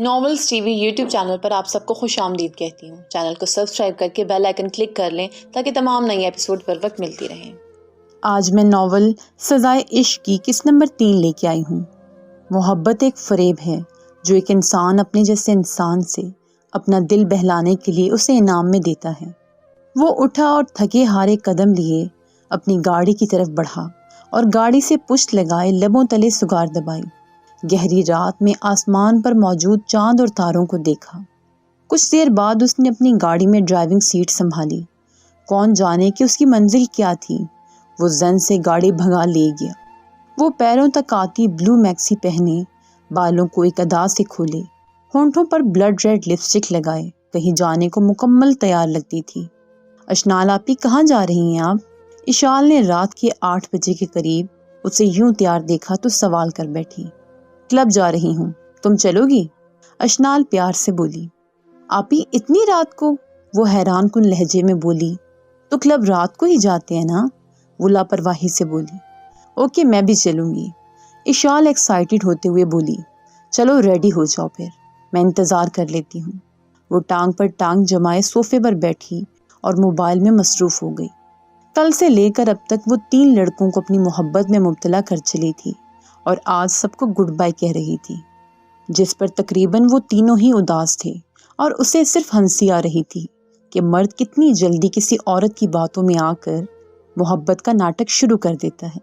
Novels T V YouTube channel پر آپ سب کو خوش آمدید کہتی ہوں۔ چینل کو سبسکرائب کر کے بیل آئیکن کلک کر لیں تاکہ تمام نئی ایپیسوڈ پر وقت ملتی رہیں۔ آج میں ناول سزائے عشق کی قسط نمبر 3 لے کے آئی ہوں۔ محبت ایک فریب ہے جو ایک انسان اپنے جیسے انسان سے اپنا دل بہلانے کے لیے اسے انعام میں دیتا ہے۔ وہ اٹھا اور تھکے ہارے قدم لیے اپنی گاڑی کی طرف بڑھا اور گاڑی سے پشت لگائے لبوں تلے سگار دبائی۔ گہری رات میں آسمان پر موجود چاند اور تاروں کو دیکھا۔ کچھ دیر بعد اس نے اپنی گاڑی میں ڈرائیونگ سیٹ سنبھالی۔ کون جانے کہ اس کی منزل کیا تھی۔ وہ زن سے گاڑی بھگا لے گیا۔ وہ پیروں تک آتی بلو میکسی پہنے، بالوں کو ایک ادا سے کھولے، ہونٹوں پر بلڈ ریڈ لپسٹک لگائے کہیں جانے کو مکمل تیار لگتی تھی۔ اشنال آپی، کہاں جا رہی ہیں آپ؟ اشال نے رات کے 8 بجے کے قریب اسے یوں تیار دیکھا تو سوال کر بیٹھی۔ کلب جا رہی ہوں، تم چلو گی؟ اشنال پیار سے بولی۔ آپی، اتنی رات کو؟ وہ حیران کن لہجے میں بولی۔ تو کلب رات کو ہی جاتے ہیں نا؟ وہ لاپرواہی سے بولی۔ اوکے، میں بھی چلوں گی، اشال ایکسائٹڈ ہوتے ہوئے بولی۔ چلو ریڈی ہو جاؤ پھر، میں انتظار کر لیتی ہوں۔ وہ ٹانگ پر ٹانگ جمائے صوفے پر بیٹھی اور موبائل میں مصروف ہو گئی۔ کل سے لے کر اب تک وہ 3 لڑکوں کو اپنی محبت میں مبتلا کر چلی تھی اور آج سب کو گڈ بائی کہہ رہی تھی، جس پر تقریباً وہ تینوں ہی اداس تھے اور اسے صرف ہنسی آ رہی تھی کہ مرد کتنی جلدی کسی عورت کی باتوں میں آ کر محبت کا ناٹک شروع کر دیتا ہے۔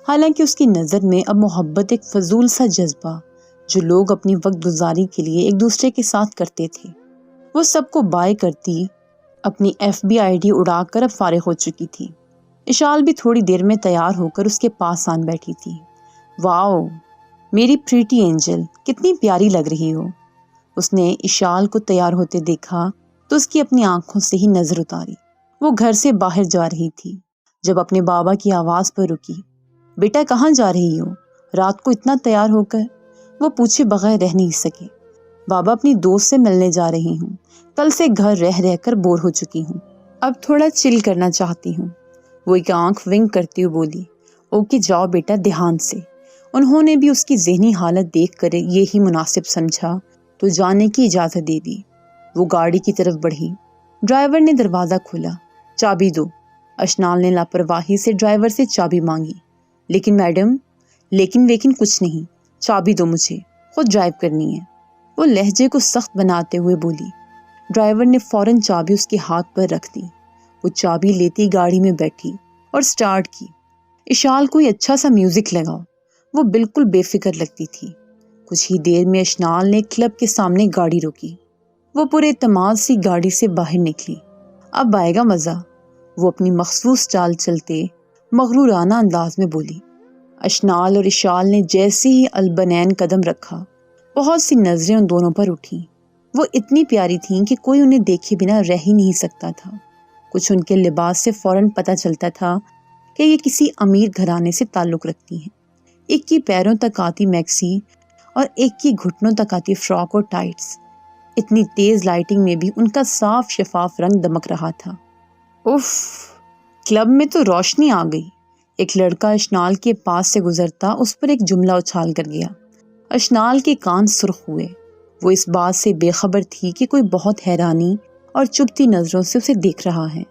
حالانکہ اس کی نظر میں اب محبت ایک فضول سا جذبہ جو لوگ اپنی وقت گزاری کے لیے ایک دوسرے کے ساتھ کرتے تھے۔ وہ سب کو بائے کرتی اپنی FB ID اڑا کر اب فارغ ہو چکی تھی۔ اشال بھی تھوڑی دیر میں تیار ہو کر اس کے پاس آن بیٹھی تھی۔ واؤ میری پریٹی اینجل، کتنی پیاری لگ رہی ہو۔ اس نے اشال کو تیار ہوتے دیکھا تو اس کی اپنی آنکھوں سے ہی نظر اتاری۔ وہ گھر سے باہر جا رہی تھی جب اپنے بابا کی آواز پر رکی۔ بیٹا، کہاں جا رہی ہو رات کو اتنا تیار ہو کر؟ وہ پوچھے بغیر رہ نہیں سکے۔ بابا، اپنی دوست سے ملنے جا رہی ہوں، کل سے گھر رہ رہ کر بور ہو چکی ہوں، اب تھوڑا چل کرنا چاہتی ہوں۔ وہ ایک آنکھ ونک کرتی ہوئی بولی۔ اوکے جاؤ بیٹا، دھیان سے۔ انہوں نے بھی اس کی ذہنی حالت دیکھ کر یہی مناسب سمجھا تو جانے کی اجازت دے دی۔ وہ گاڑی کی طرف بڑھی۔ ڈرائیور نے دروازہ کھولا۔ چابی دو۔ اشنال نے لاپرواہی سے ڈرائیور سے چابی مانگی۔ لیکن میڈم، لیکن کچھ نہیں، چابی دو، مجھے خود ڈرائیو کرنی ہے، وہ لہجے کو سخت بناتے ہوئے بولی۔ ڈرائیور نے فوراً چابی اس کے ہاتھ پر رکھ دی۔ وہ چابی لیتی گاڑی میں بیٹھی اور سٹارٹ کی۔ اشال، کوئی اچھا سا میوزک لگاؤ، وہ بالکل بے فکر لگتی تھی۔ کچھ ہی دیر میں اشنال نے کلب کے سامنے گاڑی روکی۔ وہ پورے اعتماد سی گاڑی سے باہر نکلی۔ اب آئے گا مزہ، وہ اپنی مخصوص چال چلتے مغرورانہ انداز میں بولی۔ اشنال اور اشال نے جیسے ہی البنین قدم رکھا، بہت سی نظریں ان دونوں پر اٹھیں۔ وہ اتنی پیاری تھیں کہ کوئی انہیں دیکھے بنا رہ ہی نہیں سکتا تھا۔ کچھ ان کے لباس سے فوراً پتہ چلتا تھا کہ یہ کسی امیر گھرانے سے تعلق رکھتی ہیں۔ ایک کی پیروں تک آتی میکسی اور ایک کی گھٹنوں تک آتی فراک اور ٹائٹس۔ اتنی تیز لائٹنگ میں بھی ان کا صاف شفاف رنگ دمک رہا تھا۔ اف، کلب میں تو روشنی آ گئی۔ ایک لڑکا اشنال کے پاس سے گزرتا اس پر ایک جملہ اچھال کر گیا۔ اشنال کے کان سرخ ہوئے۔ وہ اس بات سے بے خبر تھی کہ کوئی بہت حیرانی اور چبھتی نظروں سے اسے دیکھ رہا ہے۔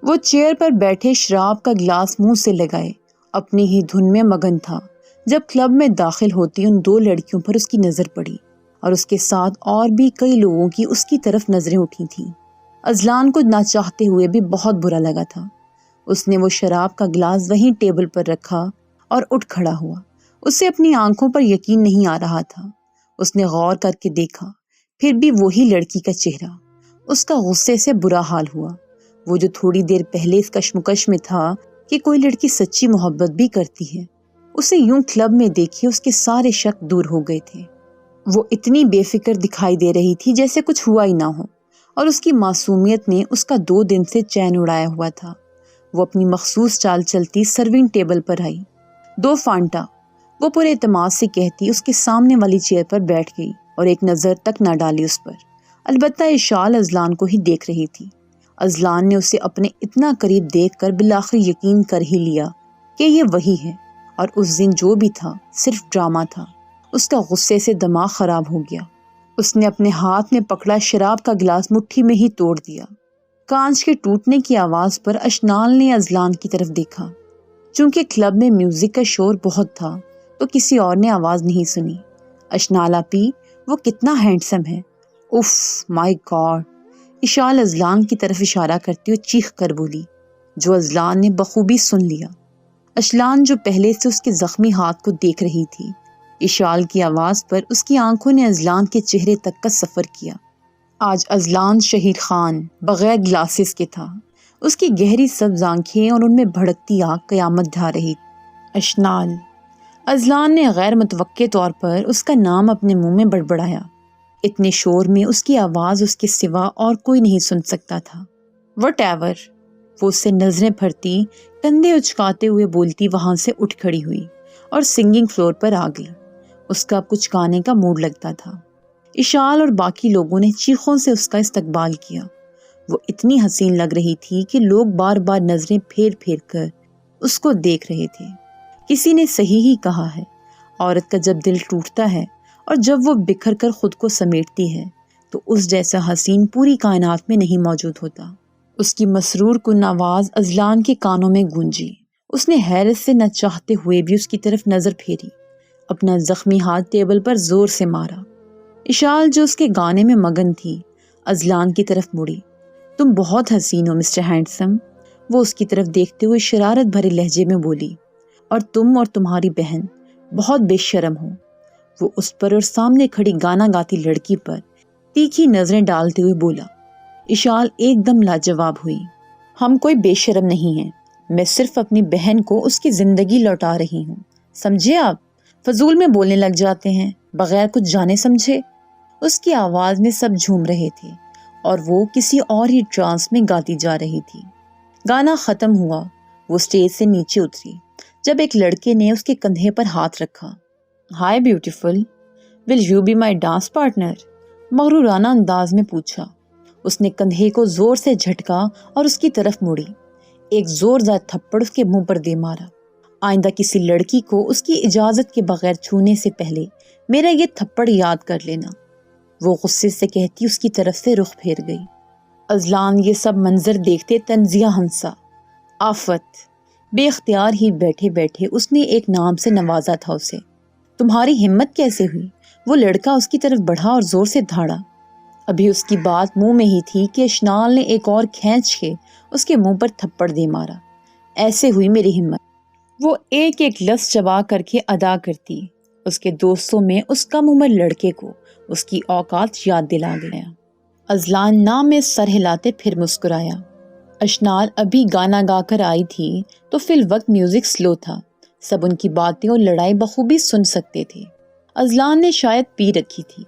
وہ چیئر پر بیٹھے شراب کا گلاس منہ سے لگائے اپنی ہی دھن میں مگن تھا جب کلب میں داخل ہوتی ان 2 لڑکیوں پر اس کی نظر پڑی اور اس کے ساتھ اور بھی کئی لوگوں کی اس کی طرف نظریں اٹھی تھیں۔ اذلان کو نہ چاہتے ہوئے بھی بہت برا لگا تھا۔ اس نے وہ شراب کا گلاس وہیں ٹیبل پر رکھا اور اٹھ کھڑا ہوا۔ اسے اپنی آنکھوں پر یقین نہیں آ رہا تھا۔ اس نے غور کر کے دیکھا، پھر بھی وہی لڑکی کا چہرہ۔ اس کا غصے سے برا حال ہوا۔ وہ جو تھوڑی دیر پہلے اس کشمکش میں تھا کہ کوئی لڑکی سچی محبت بھی کرتی ہے، اسے یوں کلب میں دیکھے اس کے سارے شک دور ہو گئے تھے۔ وہ اتنی بے فکر دکھائی دے رہی تھی جیسے کچھ ہوا ہی نہ ہو، اور اس کی معصومیت نے اس کا 2 دن سے چین اڑایا ہوا تھا۔ وہ اپنی مخصوص چال چلتی سرونگ ٹیبل پر آئی۔ 2 فانٹا، وہ پورے اعتماد سے کہتی اس کے سامنے والی چیئر پر بیٹھ گئی اور ایک نظر تک نہ ڈالی اس پر۔ البتہ اشال اذلان کو ہی دیکھ رہی تھی۔ اذلان نے اسے اپنے اتنا قریب دیکھ کر بالآخر یقین کر ہی لیا کہ یہ وہی ہے، اور اس دن جو بھی تھا صرف ڈرامہ تھا۔ اس کا غصے سے دماغ خراب ہو گیا۔ اس نے اپنے ہاتھ میں پکڑا شراب کا گلاس مٹھی میں ہی توڑ دیا۔ کانچ کے ٹوٹنے کی آواز پر اشنال نے اذلان کی طرف دیکھا۔ چونکہ کلب میں میوزک کا شور بہت تھا تو کسی اور نے آواز نہیں سنی۔ اشنال آپی، وہ کتنا ہینڈسم ہے، اف مائی گاڈ، اشال اذلان کی طرف اشارہ کرتی ہوئے چیخ کر بولی، جو اذلان نے بخوبی سن لیا۔ اشلان جو پہلے سے اس کے زخمی ہاتھ کو دیکھ رہی تھی، اشال کی آواز پر اس کی آنکھوں نے اذلان کے چہرے تک کا سفر کیا۔ آج اذلان شہیر خان بغیر گلاسز کے تھا۔ اس کی گہری سبز آنکھیں اور ان میں بھڑکتی آگ قیامت ڈھا رہی تھی۔ اشنال، اذلان نے غیر متوقع طور پر اس کا نام اپنے منہ میں بڑبڑایا۔ اتنے شور میں اس کی آواز اس کے سوا اور کوئی نہیں سن سکتا تھا۔ وٹ ایور، وہ اس سے نظریں پھرتی، کندھے اچکاتے ہوئے بولتی وہاں سے اٹھ کھڑی ہوئی اور سنگنگ فلور پر آ گئی۔ اس کا کچھ گانے کا موڈ لگتا تھا۔ اشال اور باقی لوگوں نے چیخوں سے اس کا استقبال کیا۔ وہ اتنی حسین لگ رہی تھی کہ لوگ بار بار نظریں پھیر پھیر کر اس کو دیکھ رہے تھے۔ کسی نے صحیح ہی کہا ہے، عورت کا جب دل ٹوٹتا ہے اور جب وہ بکھر کر خود کو سمیٹتی ہے تو اس جیسا حسین پوری کائنات میں نہیں موجود ہوتا۔ اس کی مسرور کن آواز اذلان کے کانوں میں گونجی۔ اس نے حیرت سے نہ چاہتے ہوئے بھی اس کی طرف نظر پھیری، اپنا زخمی ہاتھ ٹیبل پر زور سے مارا۔ اشال جو اس کے گانے میں مگن تھی، اذلان کی طرف مڑی۔ تم بہت حسین ہو مسٹر ہینڈسم، وہ اس کی طرف دیکھتے ہوئے شرارت بھرے لہجے میں بولی، اور تم اور تمہاری بہن بہت بے شرم ہو۔ وہ اس پر اور سامنے کھڑی گانا گاتی لڑکی پر تیکھی نظریں ڈالتے ہوئے بولا۔ اشال ایک دم لاجواب ہوئی۔ ہم کوئی بے شرم نہیں ہیں، میں صرف اپنی بہن کو اس کی زندگی لوٹا رہی ہوں، سمجھے آپ؟ فضول میں بولنے لگ جاتے ہیں بغیر کچھ جانے سمجھے۔ اس کی آواز میں سب جھوم رہے تھے اور وہ کسی اور ہی ٹرانس میں گاتی جا رہی تھی۔ گانا ختم ہوا، وہ سٹیج سے نیچے اتری جب ایک لڑکے نے اس کے کندھے پر ہاتھ رکھا۔ Hi beautiful, will you be my dance partner? مغرورانہ انداز میں پوچھا۔ اس نے کندھے کو زور سے جھٹکا اور اس کی طرف مڑی، ایک زوردار تھپڑ اس کے منہ پر دے مارا۔ آئندہ کسی لڑکی کو اس کی اجازت کے بغیر چھونے سے پہلے میرا یہ تھپڑ یاد کر لینا، وہ غصے سے کہتی اس کی طرف سے رخ پھیر گئی۔ اذلان یہ سب منظر دیکھتے تنزیہ ہنسا۔ آفت، بے اختیار ہی بیٹھے بیٹھے اس نے ایک نام سے نوازا تھا اسے۔ تمہاری ہمت کیسے ہوئی؟ وہ لڑکا اس کی طرف بڑھا اور زور سے دھاڑا۔ ابھی اس کی بات منہ میں ہی تھی کہ اشنال نے ایک اور کھینچ کے اس کے منہ پر تھپڑ دے مارا۔ ایسے ہوئی میری ہمت، وہ ایک ایک لفظ چبا کر کے ادا کرتی۔ اس کے دوستوں میں اس کم عمر لڑکے کو اس کی اوقات یاد دلا گیا۔ اذلان نام میں سر ہلاتے پھر مسکرایا۔ اشنال ابھی گانا گا کر آئی تھی تو فی الوقت میوزک سلو تھا، سب ان کی باتیں اور لڑائی بخوبی سن سکتے تھے۔ اذلان نے شاید پی رکھی تھی،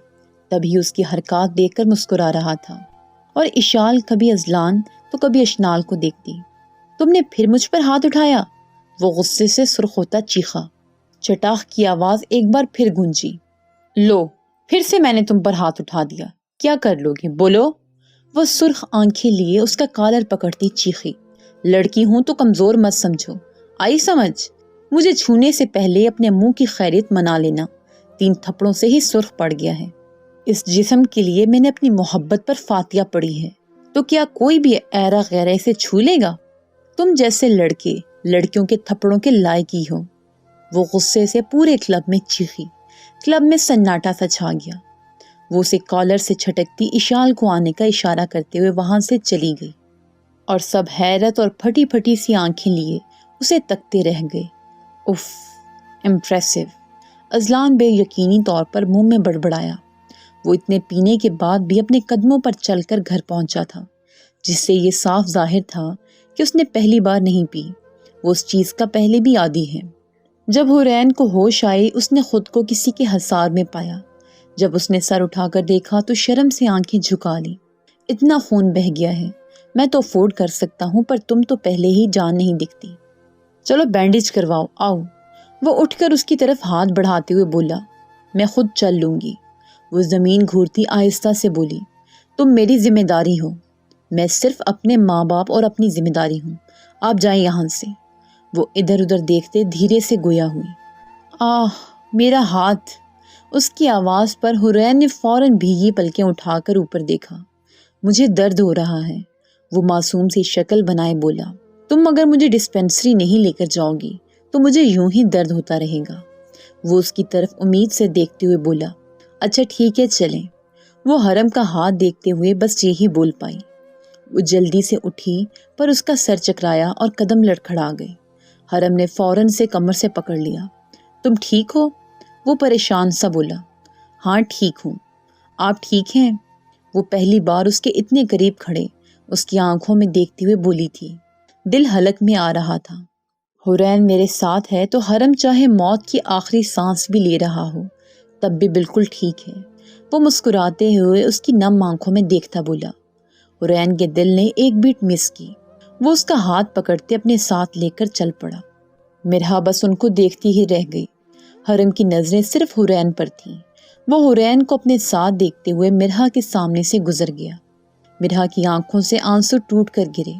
تبھی اس کی حرکات دیکھ کر مسکرا رہا تھا، اور اشال کبھی اذلان تو کبھی اشنال کو دیکھتی۔ تم نے پھر مجھ پر ہاتھ اٹھایا؟ وہ غصے سے سرخ ہوتا چیخا۔ چٹاخ کی آواز ایک بار پھر گونجی۔ لو، پھر سے میں نے تم پر ہاتھ اٹھا دیا، کیا کر لو گے بولو؟ وہ سرخ آنکھیں لیے اس کا کالر پکڑتی چیخی۔ لڑکی ہوں تو کمزور مت سمجھو، آئی سمجھ؟ مجھے چھونے سے پہلے اپنے منہ کی خیریت منا لینا، 3 تھپڑوں سے ہی سرخ پڑ گیا ہے۔ اس جسم کے لیے میں نے اپنی محبت پر فاتحہ پڑھی ہے، تو کیا کوئی بھی ایرا غیرہ اسے چھو لے گا؟ تم جیسے لڑکے لڑکیوں کے تھپڑوں کے لائق ہی ہو۔ وہ غصے سے پورے کلب میں چیخی۔ کلب میں سناٹا سا چھا گیا۔ وہ اسے کالر سے چھٹکتی اشال کو آنے کا اشارہ کرتے ہوئے وہاں سے چلی گئی، اور سب حیرت اور پھٹی پھٹی سی آنکھیں لیے اسے تکتے رہ گئے۔ اف، امپریسو، اذلان بے یقینی طور پر منہ میں بڑبڑایا۔ وہ اتنے پینے کے بعد بھی اپنے قدموں پر چل کر گھر پہنچا تھا، جس سے یہ صاف ظاہر تھا کہ اس نے پہلی بار نہیں پی، وہ اس چیز کا پہلے بھی عادی ہے۔ جب حورین کو ہوش آئی اس نے خود کو کسی کے حصار میں پایا۔ جب اس نے سر اٹھا کر دیکھا تو شرم سے آنکھیں جھکا لی۔ اتنا خون بہہ گیا ہے، میں تو افورڈ کر سکتا ہوں، پر تم تو پہلے ہی جان نہیں دکھتی۔ چلو بینڈیج کرواؤ، آؤ۔ وہ اٹھ کر اس کی طرف ہاتھ بڑھاتے ہوئے بولا، میں خود چل لوں گی۔ وہ زمین گھورتی آہستہ سے بولی، تم میری ذمہ داری ہو، میں صرف اپنے ماں باپ اور اپنی ذمہ داری ہوں، آپ جائیں یہاں سے۔ وہ ادھر ادھر دیکھتے دھیرے سے گویا ہوئی۔ آہ، میرا ہاتھ! اس کی آواز پر حرین نے فوراً بھیگی پلکیں اٹھا کر اوپر دیکھا۔ مجھے درد ہو رہا ہے، وہ معصوم سی شکل بنائے بولا۔ تم اگر مجھے ڈسپینسری نہیں لے کر جاؤ گی تو مجھے یوں ہی درد ہوتا رہے گا۔ وہ اس کی طرف امید سے دیکھتے ہوئے بولا، اچھا ٹھیک ہے چلیں۔ وہ حرم کا ہاتھ دیکھتے ہوئے بس یہی بول پائی۔ وہ جلدی سے اٹھی پر اس کا سر چکرایا اور قدم لڑکھڑا گئے۔ حرم نے فوراً سے کمر سے پکڑ لیا۔ تم ٹھیک ہو؟ وہ پریشان سا بولا۔ ہاں ٹھیک ہوں، آپ ٹھیک ہیں؟ وہ پہلی بار اس کے اتنے قریب کھڑے اس کی آنکھوں میں دیکھتے ہوئے بولی تھی۔ دل حلق میں آ رہا تھا۔ حرین میرے ساتھ ہے تو حرم چاہے موت کی آخری سانس بھی لے رہا ہو تب بھی بالکل ٹھیک ہے۔ وہ مسکراتے ہوئے اس کی نم آنکھوں میں دیکھتا بولا۔ حرین کے دل نے ایک بیٹ مس کی۔ وہ اس کا ہاتھ پکڑتے اپنے ساتھ لے کر چل پڑا۔ مرہا بس ان کو دیکھتی ہی رہ گئی۔ حرم کی نظریں صرف حرین پر تھیں۔ وہ حرین کو اپنے ساتھ دیکھتے ہوئے مرہا کے سامنے سے گزر گیا۔ مرہا کی آنکھوں سے آنسو ٹوٹ کر گرے۔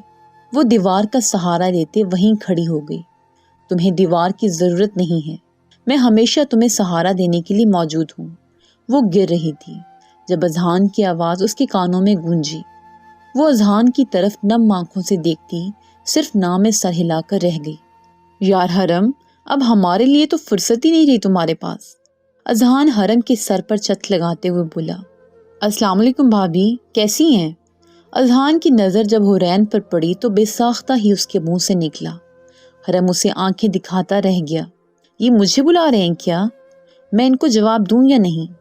وہ دیوار کا سہارا لیتے وہیں کھڑی ہو گئی۔ تمہیں دیوار کی ضرورت نہیں ہے، میں ہمیشہ تمہیں سہارا دینے کے لیے موجود ہوں۔ وہ گر رہی تھی جب اذہان کی آواز اس کے کانوں میں گونجی۔ وہ اذہان کی طرف نم آنکھوں سے دیکھتی صرف نام میں سر ہلا کر رہ گئی۔ یار حرم، اب ہمارے لیے تو فرصت ہی نہیں رہی تمہارے پاس۔ اذہان حرم کے سر پر چت لگاتے ہوئے بولا۔ السلام علیکم بھابھی، کیسی ہیں؟ اذہان کی نظر جب حرین پر پڑی تو بے ساختہ ہی اس کے منہ سے نکلا۔ حرم اسے آنکھیں دکھاتا رہ گیا۔ یہ مجھے بلا رہے ہیں کیا؟ میں ان کو جواب دوں یا نہیں؟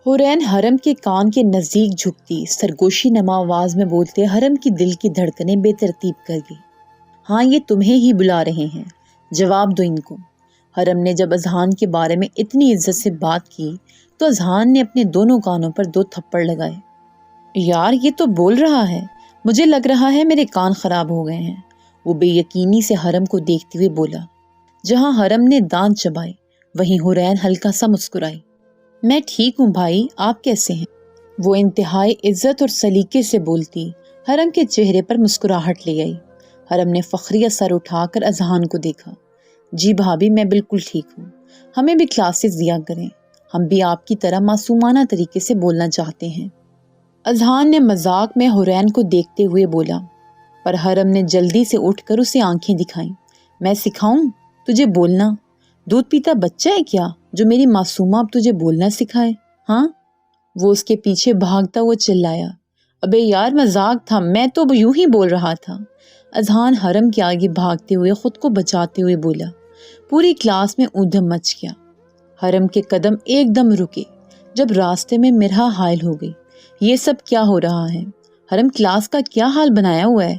حرین حرم کے کان کے نزدیک جھکتی سرگوشی نما آواز میں بولتے حرم کی دل کی دھڑکنیں بے ترتیب کر گئی۔ ہاں یہ تمہیں ہی بلا رہے ہیں، جواب دو ان کو۔ حرم نے جب اذہان کے بارے میں اتنی عزت سے بات کی تو اذہان نے اپنے دونوں کانوں پر 2 تھپڑ لگائے۔ یار یہ تو بول رہا ہے، مجھے لگ رہا ہے میرے کان خراب ہو گئے ہیں، وہ بے یقینی سے حرم کو دیکھتے ہوئے بولا۔ جہاں حرم نے دانت چبائے وہیں حرین ہلکا سا مسکرائی۔ میں ٹھیک ہوں بھائی، آپ کیسے ہیں؟ وہ انتہائی عزت اور سلیقے سے بولتی حرم کے چہرے پر مسکراہٹ لے آئی۔ حرم نے فخریہ سر اٹھا کر اذہان کو دیکھا۔ جی بھابھی میں بالکل ٹھیک ہوں، ہمیں بھی کلاسز دیا کریں، ہم بھی آپ کی طرح معصومانہ طریقے سے بولنا چاہتے ہیں۔ اذہان نے مذاق میں حرین کو دیکھتے ہوئے بولا، پر حرم نے جلدی سے اٹھ کر اسے آنکھیں دکھائیں۔ میں سکھاؤں تجھے بولنا؟ دودھ پیتا بچہ ہے کیا جو میری معصومہ اب تجھے بولنا سکھائے؟ ہاں؟ وہ اس کے پیچھے بھاگتا ہوا چلایا۔ ابے یار مذاق تھا، میں تو یوں ہی بول رہا تھا۔ اذہان حرم کے آگے بھاگتے ہوئے خود کو بچاتے ہوئے بولا۔ پوری کلاس میں اودھم مچ گیا۔ حرم کے قدم ایک دم رکے جب راستے میں مرہا حائل ہو گئی۔ یہ سب کیا ہو رہا ہے؟ حرم کلاس کا کیا حال بنایا ہوا ہے؟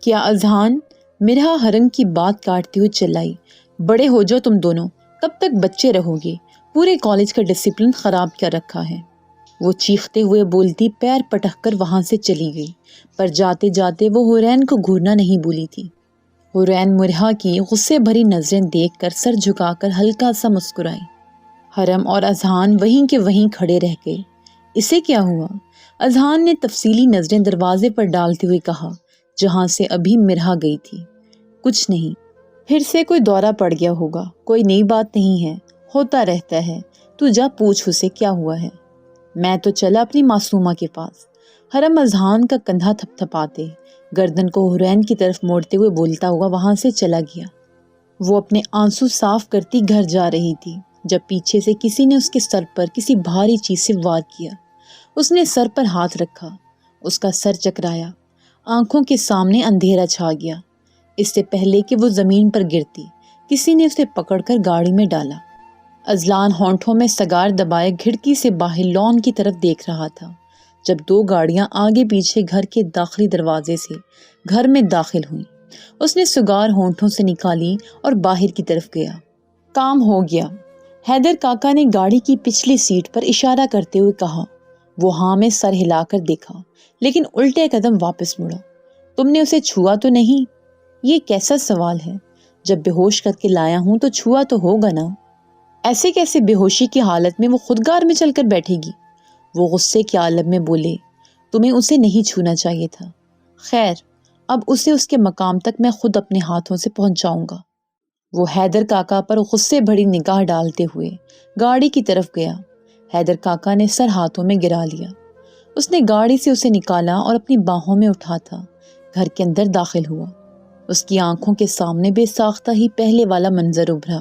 کیا اذہان؟ مرہا حرم کی بات کاٹتے ہوئے چلائی۔ بڑے ہو جاؤ تم دونوں، کب تک بچے رہو گے؟ پورے کالج کا ڈسپلن خراب کیا رکھا ہے۔ وہ چیختے ہوئے بولتی پیر پٹک کر وہاں سے چلی گئی، پر جاتے جاتے وہ حرین کو گھورنا نہیں بھولی تھی۔ حرین مرہا کی غصے بھری نظریں دیکھ کر سر جھکا کر ہلکا سا مسکرائی۔ حرم اور اذہان وہیں کے وہیں کھڑے رہ گئے۔ اسے کیا ہوا؟ اذہان نے تفصیلی نظریں دروازے پر ڈالتے ہوئے کہا جہاں سے ابھی مرہا گئی تھی۔ کچھ نہیں، پھر سے کوئی دورہ پڑ گیا ہوگا، کوئی نئی بات نہیں ہے، ہوتا رہتا ہے، تو جا پوچھ اسے کیا ہوا ہے۔ میں تو چلا اپنی معصومہ کے پاس۔ حرم اذہان کا کندھا تھپ تھپاتے گردن کو حرین کی طرف موڑتے ہوئے بولتا ہوا وہاں سے چلا گیا۔ وہ اپنے آنسو صاف کرتی گھر جا رہی تھی جب پیچھے سے کسی نے اس کے سر پر کسی بھاری چیز سے وار کیا۔ اس نے سر پر ہاتھ رکھا، اس کا سر چکرایا، آنکھوں کے سامنے اندھیرا چھا گیا۔ اس سے پہلے کہ وہ زمین پر گرتی کسی نے اسے پکڑ کر گاڑی میں ڈالا۔ اذلان ہونٹوں میں سگار دبائے کھڑکی سے باہر لان کی طرف دیکھ رہا تھا جب 2 گاڑیاں آگے پیچھے گھر کے داخلی دروازے سے گھر میں داخل ہوئیں۔ اس نے سگار ہونٹوں سے نکالی اور باہر کی طرف گیا۔ کام ہو گیا، حیدر کاکا نے گاڑی کی پچھلی سیٹ پر اشارہ کرتے ہوئے کہا۔ وہ ہاں میں سر ہلا کر دیکھا لیکن الٹے قدم واپس مڑا۔ تم نے اسے چھوا تو نہیں؟ یہ کیسا سوال ہے؟ جب بے ہوش کر کے لایا ہوں تو چھوا تو ہوگا نا۔ ایسے کیسے بے ہوشی کی حالت میں وہ خودگار میں چل کر بیٹھے گی؟ وہ غصے کے عالم میں بولے، تمہیں اسے نہیں چھونا چاہیے تھا۔ خیر، اب اسے اس کے مقام تک میں خود اپنے ہاتھوں سے پہنچاؤں گا۔ وہ حیدر کاکا پر غصے بھری نگاہ ڈالتے ہوئے گاڑی کی طرف گیا۔ حیدر کاکا نے سر ہاتھوں میں گرا لیا۔ اس نے گاڑی سے اسے نکالا اور اپنی باہوں میں اٹھا تھا گھر کے اندر داخل ہوا۔ اس کی آنکھوں کے سامنے بے ساختہ ہی پہلے والا منظر ابھرا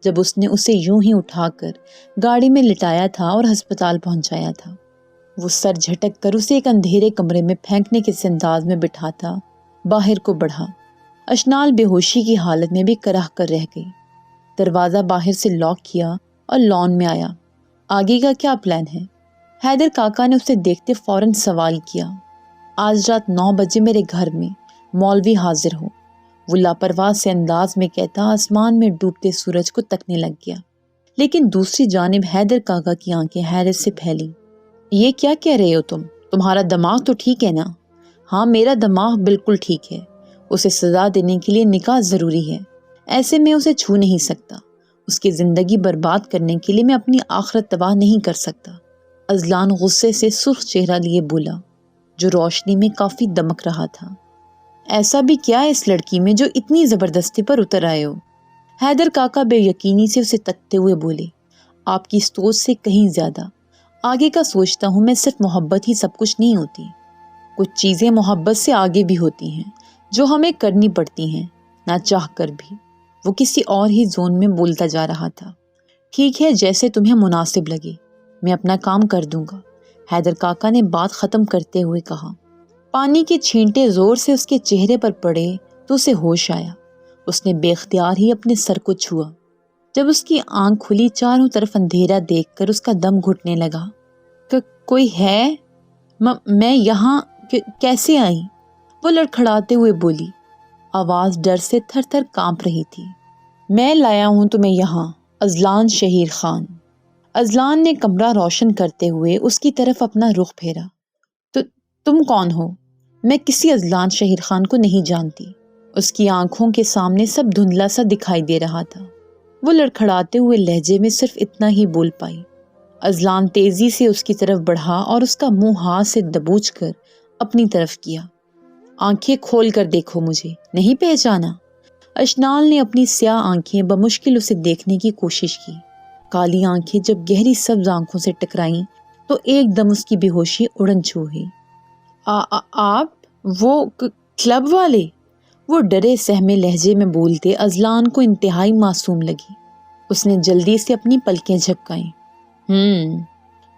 جب اس نے اسے یوں ہی اٹھا کر گاڑی میں لٹایا تھا اور ہسپتال پہنچایا تھا۔ وہ سر جھٹک کر اسے ایک اندھیرے کمرے میں پھینکنے کے انداز میں بٹھاتا باہر کو بڑھا۔ اشنال بے ہوشی کی حالت میں بھی کراہ کر رہ گئی۔ دروازہ باہر سے لاک کیا اور لان میں آیا۔ آگے کا کیا پلان ہے؟ حیدر کاکا نے اسے دیکھتے فوراً سوال کیا۔ آج رات 9 بجے میرے گھر میں مولوی حاضر ہو، وہ لاپرواہ سے انداز میں کہتا آسمان میں ڈوبتے سورج کو تکنے لگ گیا۔ لیکن دوسری جانب حیدر کاکا کی آنکھیں حیرت سے پھیلی۔ یہ کیا کہہ رہے ہو تمہارا دماغ تو ٹھیک ہے نا؟ ہاں میرا دماغ بالکل ٹھیک ہے۔ اسے سزا دینے کے لیے نکاح ضروری ہے، ایسے میں اسے چھو نہیں سکتا۔ اس کی زندگی برباد کرنے کے لیے میں اپنی آخرت تباہ نہیں کر سکتا۔ اذلان غصے سے سرخ چہرہ لیے بولا، جو روشنی میں کافی دمک رہا تھا۔ ایسا بھی کیا ہے اس لڑکی میں جو اتنی زبردستی پر اتر آئے ہو؟ حیدر کاکا بے یقینی سے اسے تکتے ہوئے بولے، آپ کی سوچ سے کہیں زیادہ آگے کا سوچتا ہوں میں۔ صرف محبت ہی سب کچھ نہیں ہوتی، کچھ چیزیں محبت سے آگے بھی ہوتی ہیں جو ہمیں کرنی پڑتی ہیں نہ چاہ کر بھی۔ وہ کسی اور ہی زون میں بولتا جا رہا تھا۔ ٹھیک ہے، جیسے تمہیں مناسب لگے، میں اپنا کام کر دوں گا، حیدر کاکا نے بات ختم کرتے ہوئے کہا۔ پانی کے چھینٹے زور سے اس کے چہرے پر پڑے تو اسے ہوش آیا۔ اس نے بے اختیار ہی اپنے سر کو چھوا۔ جب اس کی آنکھ کھلی چاروں طرف اندھیرا دیکھ کر اس کا دم گھٹنے لگا۔ کوئی ہے؟ میں یہاں کیسے آئی؟ وہ لڑکھڑاتے ہوئے بولی، آواز ڈر سے تھر تھر کانپ رہی تھی۔ میں لایا ہوں تمہیں یہاں، اذلان شہیر خان۔ اذلان نے کمرہ روشن کرتے ہوئے اس کی طرف اپنا رخ پھیرا۔ تم کون ہو؟ میں کسی اذلان شہیر خان کو نہیں جانتی۔ اس کی آنکھوں کے سامنے سب دھندلا سا دکھائی دے رہا تھا۔ وہ لڑکھڑاتے ہوئے لہجے میں صرف اتنا ہی بول پائی۔ اذلان تیزی سے اس کی طرف بڑھا اور اس کا منہ ہاتھ سے دبوچ کر اپنی طرف کیا۔ آنکھیں کھول کر دیکھو، مجھے نہیں پہچانا؟ اشنال نے اپنی سیاہ آنکھیں بمشکل اسے دیکھنے کی کوشش کی۔ کالی آنکھیں جب گہری سبز آنکھوں سے ٹکرائیں تو ایک دم اس کی بے ہوشی اڑن چھو ہوئی۔ آپ وہ کلب والے؟ وہ ڈرے سہمے لہجے میں بولتے اذلان کو انتہائی معصوم لگی۔ اس نے جلدی سے اپنی پلکیں جھپکائیں۔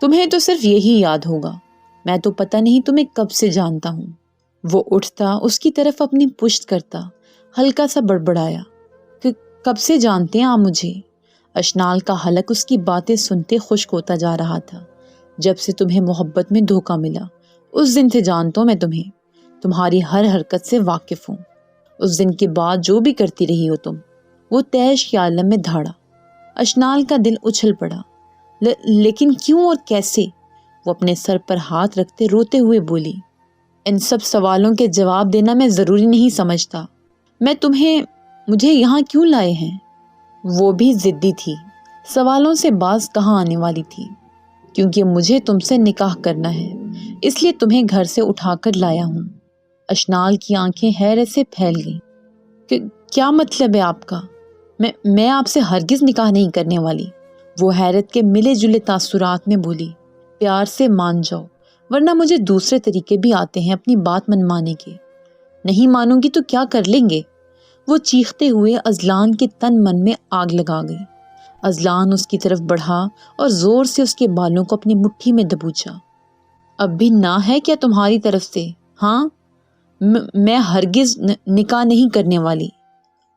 تمہیں تو صرف یہی یاد ہوگا، میں تو پتہ نہیں تمہیں کب سے جانتا ہوں۔ وہ اٹھتا اس کی طرف اپنی پشت کرتا ہلکا سا بڑبڑایا، کب سے جانتے ہیں آپ مجھے؟ اشنال کا حلق اس کی باتیں سنتے خشک ہوتا جا رہا تھا۔ جب سے تمہیں محبت میں دھوکہ ملا اس دن سے جانتا ہوں میں تمہیں، تمہاری ہر حرکت سے واقف ہوں۔ اس دن کے بعد جو بھی کرتی رہی ہو تم۔ وہ تیش کے عالم میں دھاڑا۔ اشنال کا دل اچھل پڑا۔ لیکن کیوں اور کیسے؟ وہ اپنے سر پر ہاتھ رکھتے روتے ہوئے بولی، ان سب سوالوں کے جواب دینا میں ضروری نہیں سمجھتا۔ مجھے یہاں کیوں لائے ہیں؟ وہ بھی ضدی تھی، سوالوں سے باز کہاں آنے والی تھی۔ کیونکہ مجھے تم سے نکاح کرنا ہے، اس لیے تمہیں گھر سے اٹھا کر لایا ہوں۔ اشنال کی آنکھیں حیرت سے پھیل گئیں۔ کیا مطلب ہے آپ کا؟ میں آپ سے ہرگز نکاح نہیں کرنے والی، وہ حیرت کے ملے جلے تاثرات میں بولی۔ پیار سے مان جاؤ، ورنہ مجھے دوسرے طریقے بھی آتے ہیں اپنی بات منوانے کے۔ نہیں مانوں گی تو کیا کر لیں گے؟ وہ چیختے ہوئے اذلان کے تن من میں آگ لگا گئی۔ اذلان اس کی طرف بڑھا اور زور سے اس کے بالوں کو اپنی مٹھی میں دبوچا۔ اب بھی نہ ہے کیا تمہاری طرف سے؟ ہاں، میں ہرگز نکاح نہیں کرنے والی،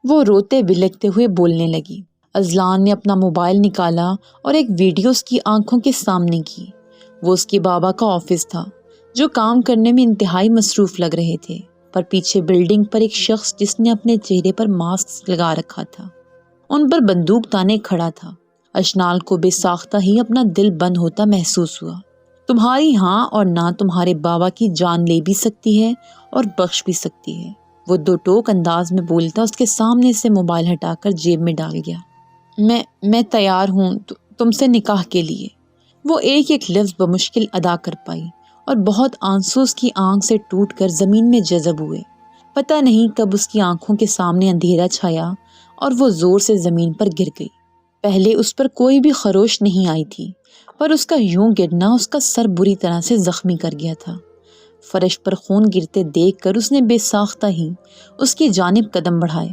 وہ روتے بلکتے ہوئے بولنے لگی۔ اذلان نے اپنا موبائل نکالا اور ایک ویڈیو اس کی آنکھوں کے سامنے کی۔ وہ اس کے بابا کا آفس تھا، جو کام کرنے میں انتہائی مصروف لگ رہے تھے، پر پیچھے بلڈنگ پر ایک شخص جس نے اپنے چہرے پر ماسک لگا رکھا تھا، ان پر بندوق تانے کھڑا تھا۔ اشنال کو بے ساختہ ہی اپنا دل بند ہوتا محسوس ہوا۔ تمہاری ہاں اور نہ تمہارے بابا کی جان لے بھی سکتی ہے اور بخش بھی سکتی ہے، وہ دو ٹوک انداز میں بولتا اس کے سامنے سے موبائل ہٹا کر جیب میں ڈال گیا۔ میں تیار ہوں تم سے نکاح کے لیے، وہ ایک ایک لفظ بمشکل ادا کر پائی، اور بہت آنسو اس کی آنکھ سے ٹوٹ کر زمین میں جذب ہوئے۔ پتہ نہیں کب اس کی آنکھوں کے سامنے اندھیرا چھایا اور وہ زور سے زمین پر گر گئی۔ پہلے اس پر کوئی بھی خروش نہیں آئی تھی، پر اس کا یوں گرنا اس کا سر بری طرح سے زخمی کر گیا تھا۔ فرش پر خون گرتے دیکھ کر اس نے بے ساختہ ہی اس کی جانب قدم بڑھائے۔